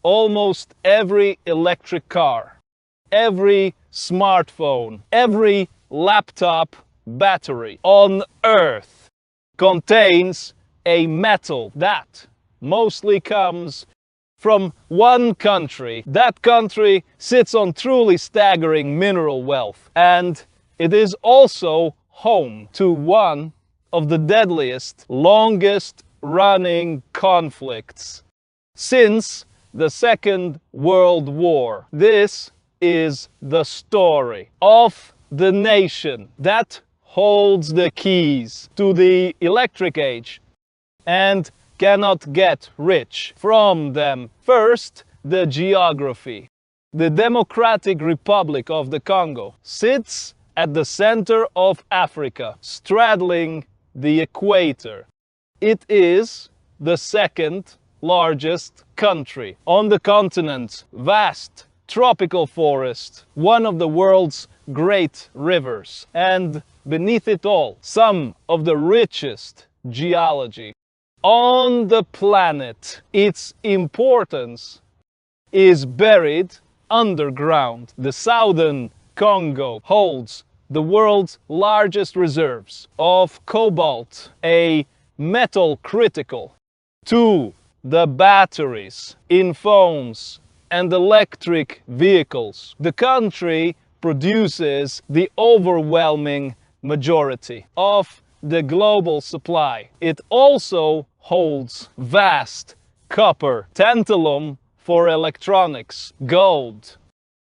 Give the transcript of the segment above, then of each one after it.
almost every electric car, every smartphone, every laptop battery on Earth contains a metal that mostly comes from one country. That country sits on truly staggering mineral wealth, and it is also home to one of the deadliest, longest running conflicts since the Second World War. This is the story of the nation that holds the keys to the electric age and cannot get rich from them. First, the geography. The Democratic Republic of the Congo sits at the center of Africa, straddling the equator. It is the second largest country on the continent. Vast tropical forest, one of the world's great rivers, and beneath it all, some of the richest geology on the planet. Its importance is buried underground. The southern Congo holds the world's largest reserves of cobalt, a metal critical to the batteries in phones and electric vehicles. The country produces the overwhelming majority of the global supply. It also holds vast copper, tantalum for electronics, gold,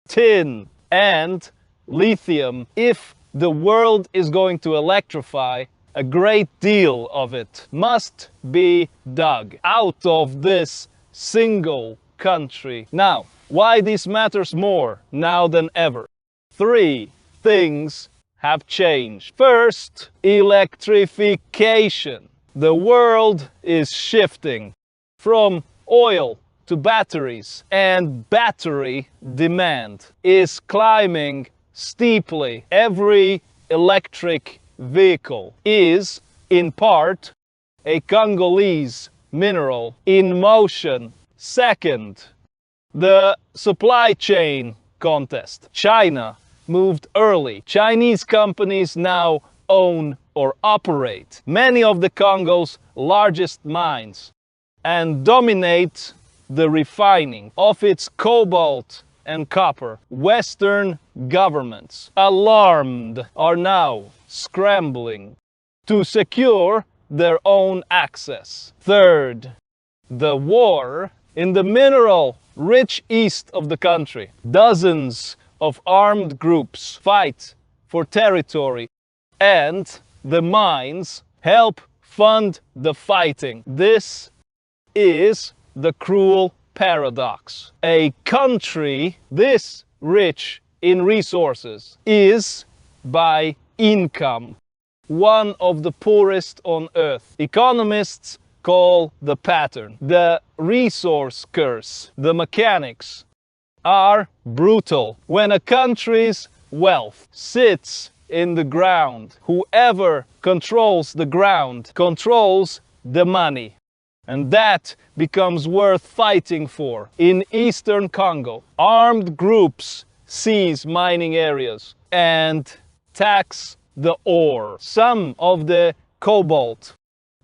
tin, and lithium. If the world is going to electrify, a great deal of it must be dug out of this single country. Now, why this matters more now than ever? 3 things have changed. First, electrification. The world is shifting from oil to batteries, and battery demand is climbing steeply. Every electric vehicle is, in part, a Congolese mineral in motion. Second, the supply chain contest. China moved early. Chinese companies now own or operate many of the Congo's largest mines and dominate the refining of its cobalt and copper. Western governments, alarmed, are now scrambling to secure their own access. Third, the war in the mineral-rich east of the country. Dozens of armed groups fight for territory, and the mines help fund the fighting. This is the cruel paradox. A country this rich in resources is, by income, one of the poorest on earth. Economists call the pattern the resource curse. The mechanics are brutal. When a country's wealth sits in the ground, whoever controls the ground controls the money. And that becomes worth fighting for. In eastern Congo, armed groups seize mining areas and tax the ore. Some of the cobalt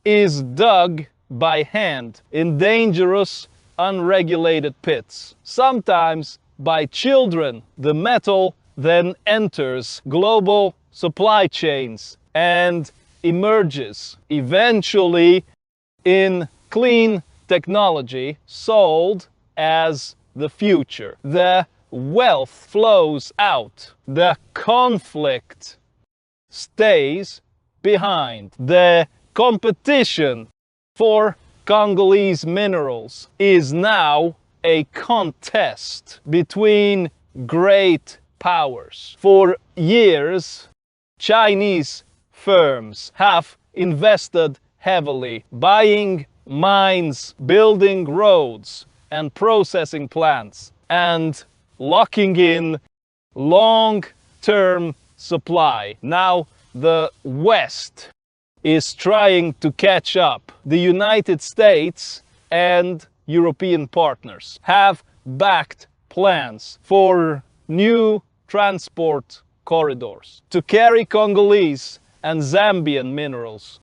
is dug by hand in dangerous, unregulated pits, sometimes by children. The metal then enters global supply chains and emerges eventually in clean technology sold as the future. The wealth flows out. The conflict stays behind. The competition for Congolese minerals is now a contest between great powers. For years, Chinese firms have invested heavily, buying mines, building roads and processing plants, and locking in long-term supply. Now the West is trying to catch up. The United States and European partners have backed plans for new transport corridors to carry Congolese and Zambian minerals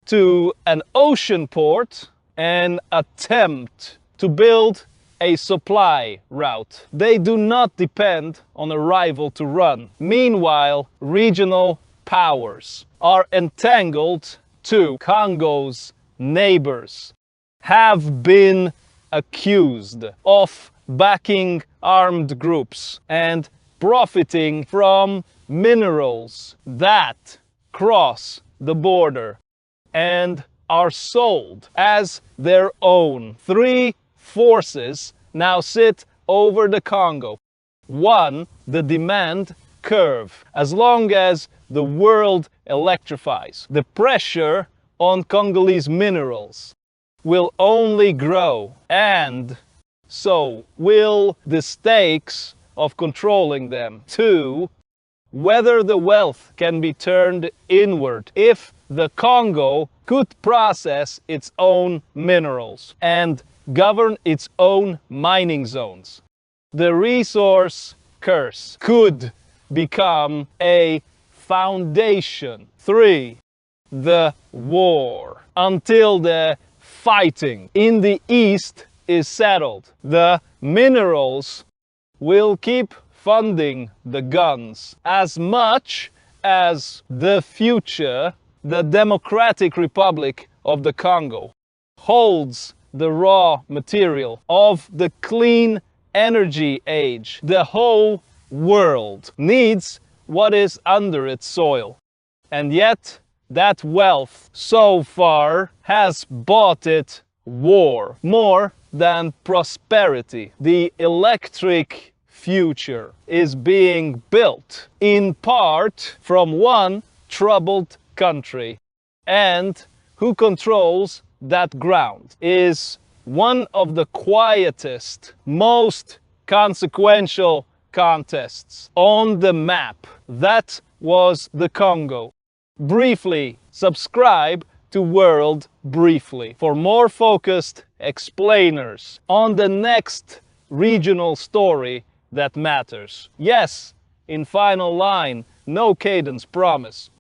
to an ocean port and attempt to build a supply route. They do not depend on a rival to run. Meanwhile, regional powers are entangled too. Congo's neighbors have been accused of backing armed groups and profiting from minerals that cross the border and are sold as their own. Three forces now sit over the Congo. One, the demand curve. As long as the world electrifies, the pressure on Congolese minerals will only grow, and so will the stakes of controlling them. Two, whether the wealth can be turned inward if the Congo could process its own minerals and govern its own mining zones. The resource curse could become a foundation. Three, the war. Until the fighting in the east is settled, the minerals will keep funding the guns as much as the future. The Democratic Republic of the Congo holds the raw material of the clean energy age. The whole world needs what is under its soil. And yet, that wealth so far has bought it war more than prosperity. The electric future is being built in part from one troubled country. And who controls that ground is one of the quietest, most consequential contests on the map. That was the Congo. Briefly, subscribe to World Briefly for more focused explainers on the next regional story that matters. Yes, in final line, no cadence promise.